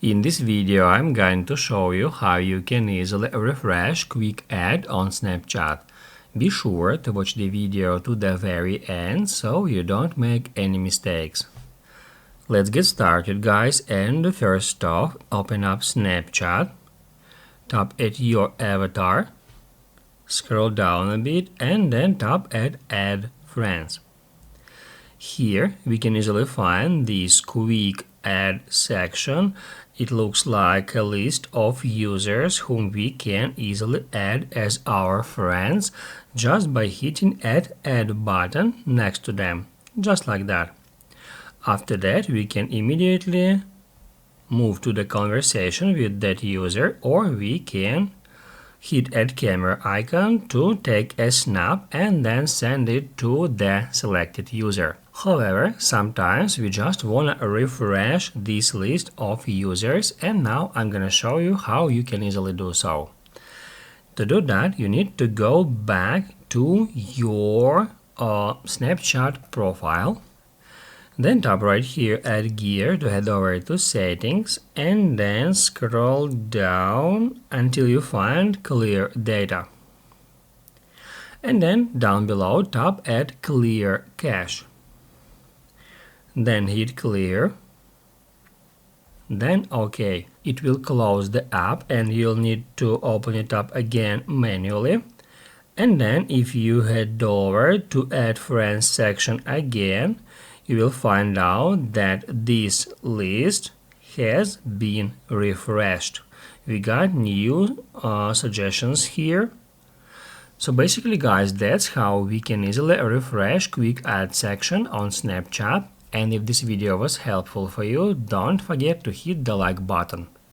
In this video, I'm going to show you how you can easily refresh Quick Add on Snapchat. Be sure to watch the video to the very end so you don't make any mistakes. Let's get started, guys, and first off, open up Snapchat, tap at your avatar, scroll down a bit, and then tap at Add Friends. Here we can easily find this Quick Add section. It looks like a list of users whom we can easily add as our friends just by hitting Add button next to them, just like that. After that, we can immediately move to the conversation with that user, or we can hit Add Camera icon to take a snap and then send it to the selected user. However, sometimes we just want to refresh this list of users, and now I'm gonna show you how you can easily do so. To do that, you need to go back to your Snapchat profile. Then tap right here at Gear to head over to Settings, and then scroll down until you find Clear Data. And then down below tap at Clear Cache. Then hit Clear. Then OK. It will close the app and you'll need to open it up again manually. And then if you head over to Add Friends section again, you will find out that this list has been refreshed. We got new suggestions here. So basically, guys, that's how we can easily refresh Quick Add section on Snapchat. And if this video was helpful for you, don't forget to hit the like button.